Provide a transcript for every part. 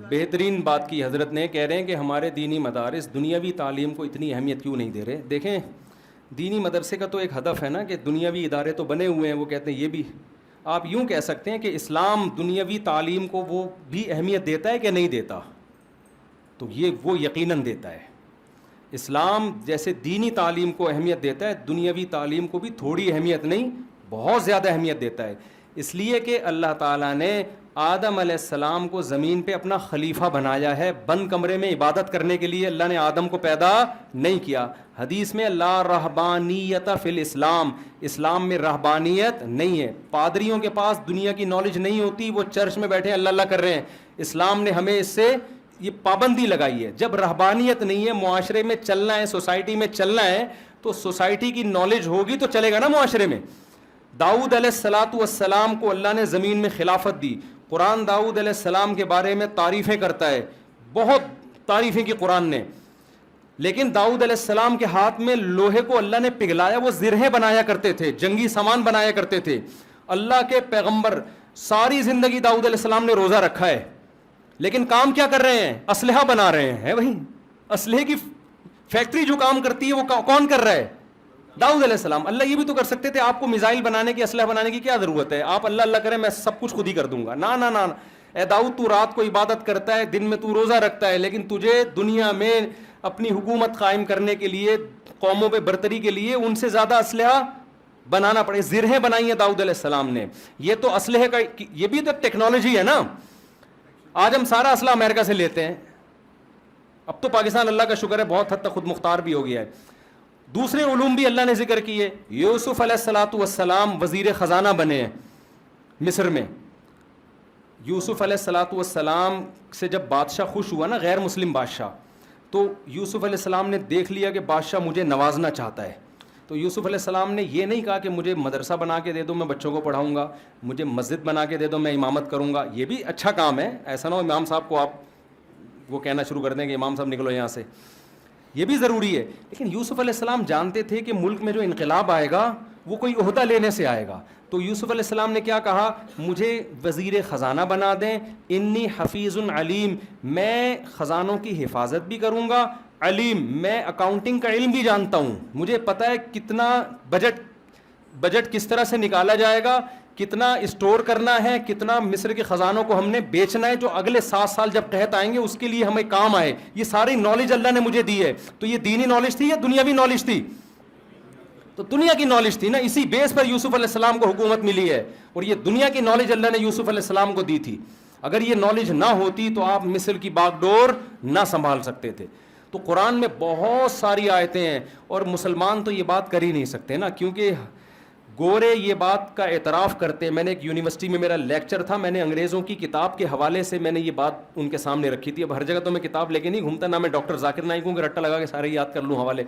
بہترین بات کی حضرت نے. کہہ رہے ہیں کہ ہمارے دینی مدارس دنیاوی تعلیم کو اتنی اہمیت کیوں نہیں دے رہے. دیکھیں دینی مدرسے کا تو ایک ہدف ہے نا کہ دنیاوی ادارے تو بنے ہوئے ہیں, وہ کہتے ہیں یہ بھی. آپ یوں کہہ سکتے ہیں کہ اسلام دنیاوی تعلیم کو وہ بھی اہمیت دیتا ہے کہ نہیں دیتا؟ تو یہ وہ یقیناً دیتا ہے. اسلام جیسے دینی تعلیم کو اہمیت دیتا ہے, دنیاوی تعلیم کو بھی تھوڑی اہمیت نہیں, بہت زیادہ اہمیت دیتا ہے. اس لیے کہ اللہ تعالیٰ نے آدم علیہ السلام کو زمین پہ اپنا خلیفہ بنایا ہے. بند کمرے میں عبادت کرنے کے لیے اللہ نے آدم کو پیدا نہیں کیا. حدیث میں لا رہبانیت فی الاسلام, اسلام میں رہبانیت نہیں ہے. پادریوں کے پاس دنیا کی نالج نہیں ہوتی, وہ چرچ میں بیٹھے اللہ اللہ کر رہے ہیں. اسلام نے ہمیں اس سے یہ پابندی لگائی ہے. جب رہبانیت نہیں ہے, معاشرے میں چلنا ہے, سوسائٹی میں چلنا ہے, تو سوسائٹی کی نالج ہوگی تو چلے گا نا معاشرے میں. داؤد علیہ الصلاۃ والسلام کو اللہ نے زمین میں خلافت دی. قرآن داؤد علیہ السلام کے بارے میں تعریفیں کرتا ہے, بہت تعریفیں کی قرآن نے. لیکن داؤد علیہ السلام کے ہاتھ میں لوہے کو اللہ نے پگھلایا, وہ زرہیں بنایا کرتے تھے, جنگی سامان بنایا کرتے تھے. اللہ کے پیغمبر ساری زندگی داؤد علیہ السلام نے روزہ رکھا ہے, لیکن کام کیا کر رہے ہیں؟ اسلحہ بنا رہے ہیں. وہی اسلحے کی فیکٹری جو کام کرتی ہے وہ کون کر رہا ہے؟ داؤد علیہ السلام. اللہ یہ بھی تو کر سکتے تھے, آپ کو میزائل بنانے کی, اسلحہ بنانے کی کیا ضرورت ہے؟ آپ اللہ اللہ کریں میں سب کچھ خود ہی کر دوں گا. نا نا نا, اے داؤد تو رات کو عبادت کرتا ہے, دن میں تو روزہ رکھتا ہے, لیکن تجھے دنیا میں اپنی حکومت قائم کرنے کے لیے, قوموں پہ برتری کے لیے ان سے زیادہ اسلحہ بنانا پڑے. زرہیں بنائی ہیں داؤد علیہ السلام نے. یہ تو اسلحے کا, یہ بھی تو ٹیکنالوجی ہے نا. آج ہم سارا اسلحہ امریکہ سے لیتے ہیں. اب تو پاکستان اللہ کا شکر ہے بہت حد تک خود مختار بھی ہو گیا ہے. دوسرے علوم بھی اللہ نے ذکر کیے. یوسف علیہ الصلاۃ والسلام وزیر خزانہ بنے ہیں مصر میں. یوسف علیہ الصلاۃ والسلام سے جب بادشاہ خوش ہوا نا, غیر مسلم بادشاہ, تو یوسف علیہ السلام نے دیکھ لیا کہ بادشاہ مجھے نوازنا چاہتا ہے. تو یوسف علیہ السلام نے یہ نہیں کہا کہ مجھے مدرسہ بنا کے دے دو, میں بچوں کو پڑھاؤں گا, مجھے مسجد بنا کے دے دو, میں امامت کروں گا. یہ بھی اچھا کام ہے, ایسا نہ ہو امام صاحب کو آپ وہ کہنا شروع کر دیں کہ امام صاحب نکلو یہاں سے. یہ بھی ضروری ہے. لیکن یوسف علیہ السلام جانتے تھے کہ ملک میں جو انقلاب آئے گا وہ کوئی عہدہ لینے سے آئے گا. تو یوسف علیہ السلام نے کیا کہا, مجھے وزیر خزانہ بنا دیں, انی حفیظ علیم, میں خزانوں کی حفاظت بھی کروں گا, علیم, میں اکاؤنٹنگ کا علم بھی جانتا ہوں, مجھے پتہ ہے کتنا بجٹ کس طرح سے نکالا جائے گا, کتنا اسٹور کرنا ہے, کتنا مصر کے خزانوں کو ہم نے بیچنا ہے جو اگلے 7 سال جب قحط آئیں گے اس کے لیے ہمیں کام آئے. یہ ساری نالج اللہ نے مجھے دی ہے. تو یہ دینی نالج تھی یا دنیاوی نالج تھی؟ تو دنیا کی نالج تھی نا. اسی بیس پر یوسف علیہ السلام کو حکومت ملی ہے, اور یہ دنیا کی نالج اللہ نے یوسف علیہ السلام کو دی تھی. اگر یہ نالج نہ ہوتی تو آپ مصر کی باغ ڈور نہ سنبھال سکتے تھے. تو قرآن میں بہت ساری آیتیں ہیں, اور مسلمان تو یہ بات کر ہی نہیں سکتے نا, کیونکہ گورے یہ بات کا اعتراف کرتے. میں نے ایک یونیورسٹی میں میرا لیکچر تھا, میں نے انگریزوں کی کتاب کے حوالے سے میں نے یہ بات ان کے سامنے رکھی تھی. اب ہر جگہ تو میں کتاب لے کے نہیں گھومتا, نہ میں ڈاکٹر ذاکر نائک ہوں کہ رٹا لگا کے سارے یاد کر لوں حوالے.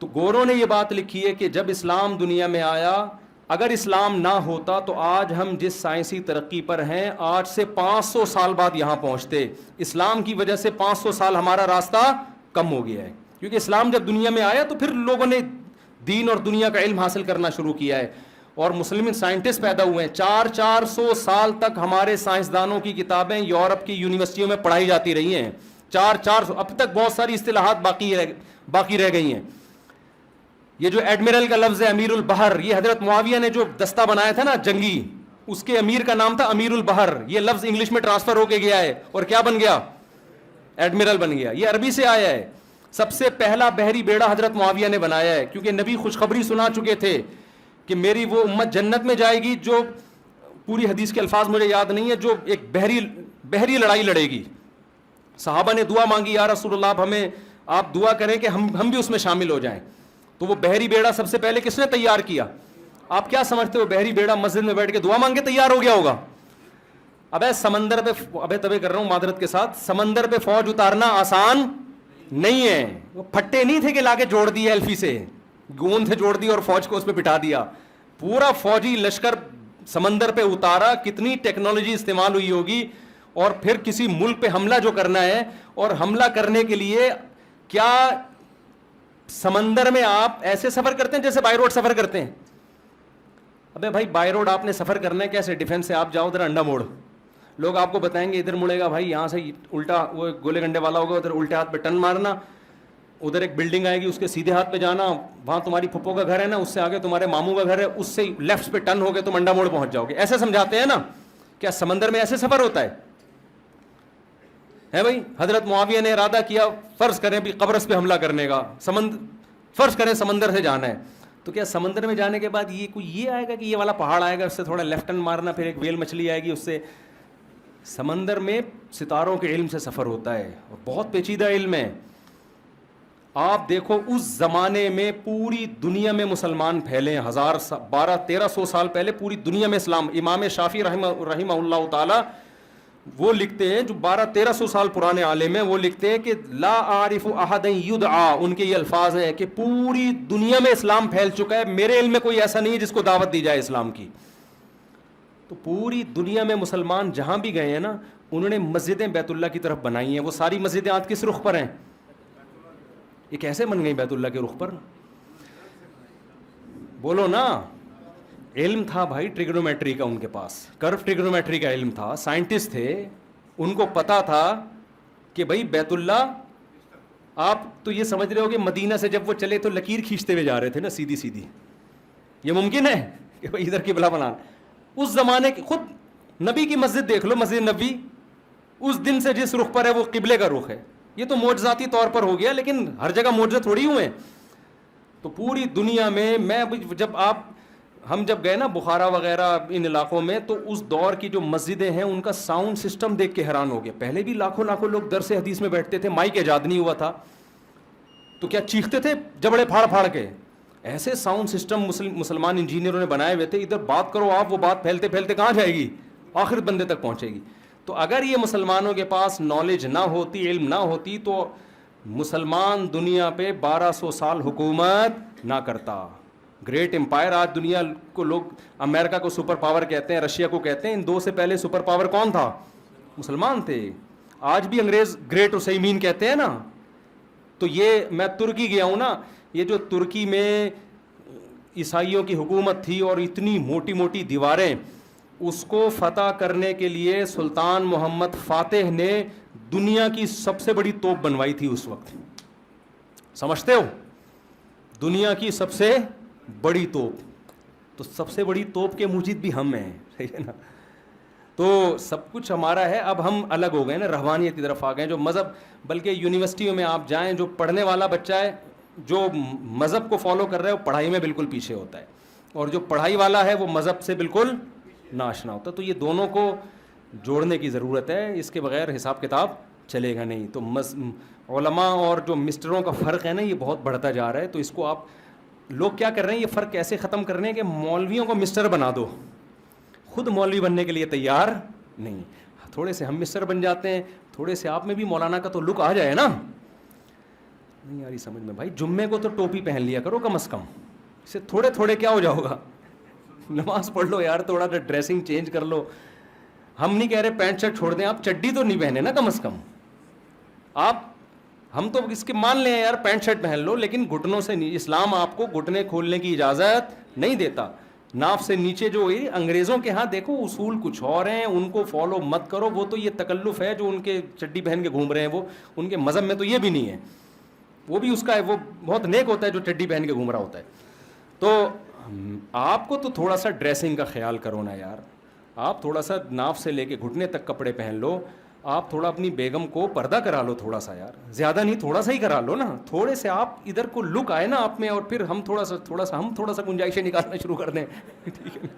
تو گوروں نے یہ بات لکھی ہے کہ جب اسلام دنیا میں آیا, اگر اسلام نہ ہوتا تو آج ہم جس سائنسی ترقی پر ہیں آج سے 500 سال بعد یہاں پہنچتے. اسلام کی وجہ سے 500 سال ہمارا راستہ کم ہو گیا ہے, کیونکہ اسلام جب دنیا میں آیا تو پھر لوگوں نے دین اور دنیا کا علم حاصل کرنا شروع کیا ہے, اور مسلم سائنٹسٹ پیدا ہوئے ہیں. 400 سال تک ہمارے سائنسدانوں کی کتابیں یورپ کی یونیورسٹیوں میں پڑھائی جاتی رہی ہیں. 400 اب تک بہت ساری اصطلاحات باقی رہ گئی ہیں. یہ جو ایڈمرل کا لفظ ہے امیر البحر, یہ حضرت معاویہ نے جو دستہ بنایا تھا نا جنگی, اس کے امیر کا نام تھا امیر البحر. یہ لفظ انگلش میں ٹرانسفر ہو کے گیا ہے اور کیا بن گیا؟ ایڈمرل بن گیا. یہ عربی سے آیا ہے. سب سے پہلا بحری بیڑا حضرت معاویہ نے بنایا ہے, کیونکہ نبی خوشخبری سنا چکے تھے کہ میری وہ امت جنت میں جائے گی جو, پوری حدیث کے الفاظ مجھے یاد نہیں ہے, جو ایک بحری لڑائی لڑے گی. صحابہ نے دعا مانگی, یا رسول اللہ ہمیں آپ دعا کریں کہ ہم بھی اس میں شامل ہو جائیں. تو وہ بحری بیڑا سب سے پہلے کس نے تیار کیا؟ آپ کیا سمجھتے ہو بحری بیڑا مسجد میں بیٹھ کے دعا مانگ کے تیار ہو گیا ہوگا؟ ابے سمندر پہ تبے کر رہا ہوں معذرت کے ساتھ, سمندر پہ فوج اتارنا آسان نہیں ہے. وہ پھٹے نہیں تھے کہ لا کے جوڑ دیے ایلفی سے, گوند سے جوڑ دی اور فوج کو اس پہ بٹھا دیا. پورا فوجی لشکر سمندر پہ اتارا, کتنی ٹیکنالوجی استعمال ہوئی ہوگی. اور پھر کسی ملک پہ حملہ جو کرنا ہے, اور حملہ کرنے کے لیے کیا سمندر میں آپ ایسے سفر کرتے ہیں جیسے بائی روڈ سفر کرتے ہیں؟ ابے بھائی بائی روڈ آپ نے سفر کرنا ہے کیسے؟ ڈیفینس سے آپ جاؤ ذرا انڈا موڑ, لوگ آپ کو بتائیں گے ادھر مڑے گا بھائی, یہاں سے الٹا وہ گولے گنڈے والا ہوگا, ادھر الٹے ہاتھ پہ ٹرن مارنا, ادھر ایک بلڈنگ آئے گی اس کے سیدھے ہاتھ پہ جانا, وہاں تمہاری پھپھو کا گھر ہے نا, اس سے آگے تمہارے ماموں کا گھر ہے, اس سے لیفٹ پہ ٹرن ہو گئے تو منڈا موڑ پہنچ جاؤ گے. ایسے سمجھاتے ہیں نا. کیا سمندر میں ایسے سفر ہوتا ہے بھائی؟ حضرت معاویہ نے ارادہ کیا, فرض کریں بھی قبرص پہ حملہ کرنے کا, فرض کریں سمندر سے جانا ہے, تو کیا سمندر میں جانے کے بعد یہ آئے گا کہ یہ والا پہاڑ آئے گا, اس سے تھوڑا لیفٹ ٹرن مارنا, پھر ایک ویل مچھلی آئے گی اس سے. سمندر میں ستاروں کے علم سے سفر ہوتا ہے, اور بہت پیچیدہ علم ہے. آپ دیکھو اس زمانے میں پوری دنیا میں مسلمان پھیلے ہیں, 1200-1300 سال پہلے پوری دنیا میں اسلام. امام شافعی رحمہ اللہ تعالی وہ لکھتے ہیں, جو 1200-1300 سال پرانے عالم ہیں, وہ لکھتے ہیں کہ لا اعرف احد یدعا, ان کے یہ الفاظ ہیں کہ پوری دنیا میں اسلام پھیل چکا ہے, میرے علم میں کوئی ایسا نہیں ہے جس کو دعوت دی جائے اسلام کی. تو پوری دنیا میں مسلمان جہاں بھی گئے ہیں نا, انہوں نے مسجدیں بیت اللہ کی طرف بنائی ہیں. وہ ساری مسجدیں آج کس رخ پر ہیں؟ یہ کیسے بن گئی بیت اللہ کے رخ پر؟ بولو نا. علم تھا بھائی ٹریگنومیٹری کا, ان کے پاس کرو ٹریگنومیٹری کا علم تھا, سائنٹسٹ تھے, ان کو پتا تھا کہ بھائی بیت اللہ, آپ تو یہ سمجھ رہے ہو کہ مدینہ سے جب وہ چلے تو لکیر کھینچتے ہوئے جا رہے تھے نا, سیدھی سیدھی. یہ ممکن ہے کہ بھائی ادھر قبلہ بنا؟ اس زمانے کی خود نبی کی مسجد دیکھ لو, مسجد نبی, اس دن سے جس رخ پر ہے وہ قبلے کا رخ ہے. یہ تو معجزاتی طور پر ہو گیا, لیکن ہر جگہ معجزے تھوڑی ہوئے. تو پوری دنیا میں ہم جب گئے نا بخارا وغیرہ ان علاقوں میں, تو اس دور کی جو مسجدیں ہیں ان کا ساؤنڈ سسٹم دیکھ کے حیران ہو گئے. پہلے بھی لاکھوں لوگ درس حدیث میں بیٹھتے تھے, مائک ایجاد نہیں ہوا تھا, تو کیا چیختے تھے جبڑے پھاڑ پھاڑ کے. ایسے ساؤنڈ سسٹم مسلمان انجینئروں نے بنائے ہوئے تھے, ادھر بات کرو آپ, وہ بات پھیلتے پھیلتے کہاں جائے گی, آخر بندے تک پہنچے گی. تو اگر یہ مسلمانوں کے پاس نالج نہ ہوتی, علم نہ ہوتی, تو مسلمان دنیا پہ 1200 سال حکومت نہ کرتا. گریٹ امپائر, آج دنیا کو لوگ امریکہ کو سپر پاور کہتے ہیں, رشیا کو کہتے ہیں, ان دو سے پہلے سپر پاور کون تھا؟ مسلمان تھے. آج بھی انگریز گریٹ عثیمین کہتے ہیں نا. تو یہ میں ترکی گیا ہوں نا, یہ جو ترکی میں عیسائیوں کی حکومت تھی اور اتنی موٹی موٹی دیواریں, اس کو فتح کرنے کے لیے سلطان محمد فاتح نے دنیا کی سب سے بڑی توپ بنوائی تھی اس وقت. سمجھتے ہو؟ دنیا کی سب سے بڑی توپ. تو سب سے بڑی توپ کے موجد بھی ہم ہیں, صحیح ہے نا. تو سب کچھ ہمارا ہے. اب ہم الگ ہو گئے نا, رحمانیت کی طرف آ گئے. جو مذہب, بلکہ یونیورسٹیوں میں آپ جائیں, جو پڑھنے والا بچہ ہے جو مذہب کو فالو کر رہا ہے, وہ پڑھائی میں بالکل پیچھے ہوتا ہے, اور جو پڑھائی والا ہے وہ مذہب سے بالکل ناشنا ہوتا ہے. تو یہ دونوں کو جوڑنے کی ضرورت ہے, اس کے بغیر حساب کتاب چلے گا نہیں. تو علماء اور جو مسٹروں کا فرق ہے نا, یہ بہت بڑھتا جا رہا ہے. تو اس کو آپ لوگ کیا کر رہے ہیں, یہ فرق کیسے ختم کرنے ہیں کہ مولویوں کو مسٹر بنا دو, خود مولوی بننے کے لیے تیار نہیں. تھوڑے سے ہم مسٹر بن جاتے ہیں, تھوڑے سے آپ میں بھی مولانا کا تو لک آ جائے نا. نہیں یاری سمجھ میں بھائی, جمعے کو تو ٹوپی پہن لیا کرو کم از کم, اس سے تھوڑے تھوڑے کیا ہو جاؤ گا, نماز پڑھ لو یار, تھوڑا سا ڈریسنگ چینج کر لو. ہم نہیں کہہ رہے پینٹ شرٹ چھوڑ دیں, آپ چڈی تو نہیں پہنے نا کم از کم. ہم تو اس کے مان لیں یار پینٹ شرٹ پہن لو, لیکن گھٹنوں سے نہیں. اسلام آپ کو گھٹنے کھولنے کی اجازت نہیں دیتا. ناف سے نیچے جو انگریزوں کے ہاں دیکھو اصول کچھ اور ہیں, ان کو فالو مت کرو. وہ تو یہ تکلف ہے جو ان کے چڈی پہن کے گھوم رہے ہیں, وہ ان کے مذہب میں تو یہ بھی نہیں ہے. وہ بھی اس کا ہے, وہ بہت نیک ہوتا ہے جو چڈی پہن کے گھوم رہا ہوتا ہے. تو آپ کو تو تھوڑا سا ڈریسنگ کا خیال کرو نا یار. آپ تھوڑا سا ناف سے لے کے گھٹنے تک کپڑے پہن لو. آپ تھوڑا اپنی بیگم کو پردہ کرا لو تھوڑا سا یار, زیادہ نہیں تھوڑا سا ہی کرا لو نا. تھوڑے سے آپ ادھر کو لک آئے نا آپ میں, اور پھر ہم تھوڑا سا گنجائشیں نکالنا شروع کر دیں. ٹھیک ہے.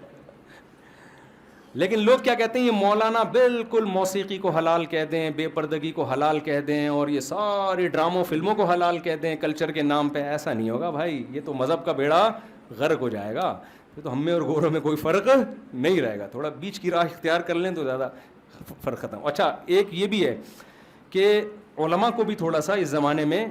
لیکن لوگ کیا کہتے ہیں, یہ مولانا بالکل موسیقی کو حلال کہہ دیں, بے پردگی کو حلال کہہ دیں, اور یہ ساری ڈراموں فلموں کو حلال کہہ دیں کلچر کے نام پہ. ایسا نہیں ہوگا بھائی, یہ تو مذہب کا بیڑا غرق ہو جائے گا. پھر تو ہم میں اور گوروں میں کوئی فرق نہیں رہے گا. تھوڑا بیچ کی راہ اختیار کر لیں تو زیادہ فرق ختم. اچھا, ایک یہ بھی ہے کہ علماء کو بھی تھوڑا سا اس زمانے میں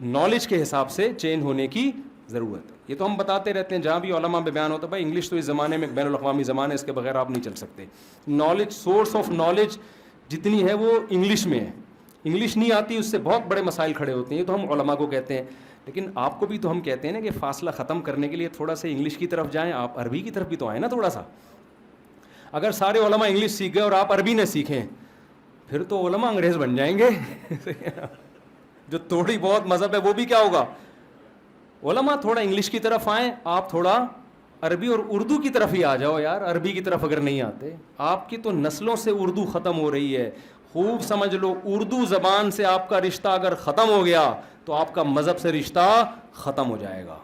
نالج کے حساب سے چینج ہونے کی ضرورت ہے. یہ تو ہم بتاتے رہتے ہیں جہاں بھی علماء میں بیان ہوتا ہے, بھائی انگلش تو اس زمانے میں بین الاقوامی زمانہ, اس کے بغیر آپ نہیں چل سکتے. نالج, سورس آف نالج جتنی ہے وہ انگلش میں ہے. انگلش نہیں آتی, اس سے بہت بڑے مسائل کھڑے ہوتے ہیں. تو ہم علماء کو کہتے ہیں, لیکن آپ کو بھی تو ہم کہتے ہیں نا کہ فاصلہ ختم کرنے کے لیے تھوڑا سا انگلش کی طرف جائیں, آپ عربی کی طرف بھی تو آئیں نا تھوڑا سا. اگر سارے علماء انگلش سیکھ گئے اور آپ عربی نہ سیکھیں پھر تو علماء انگریز بن جائیں گے. جو تھوڑی بہت مذہب ہے وہ بھی کیا ہوگا. علماء تھوڑا انگلش کی طرف آئیں, آپ تھوڑا عربی اور اردو کی طرف ہی آ جاؤ یار, عربی کی طرف اگر نہیں آتے. آپ کی تو نسلوں سے اردو ختم ہو رہی ہے, خوب سمجھ لو. اردو زبان سے آپ کا رشتہ اگر ختم ہو گیا تو آپ کا مذہب سے رشتہ ختم ہو جائے گا.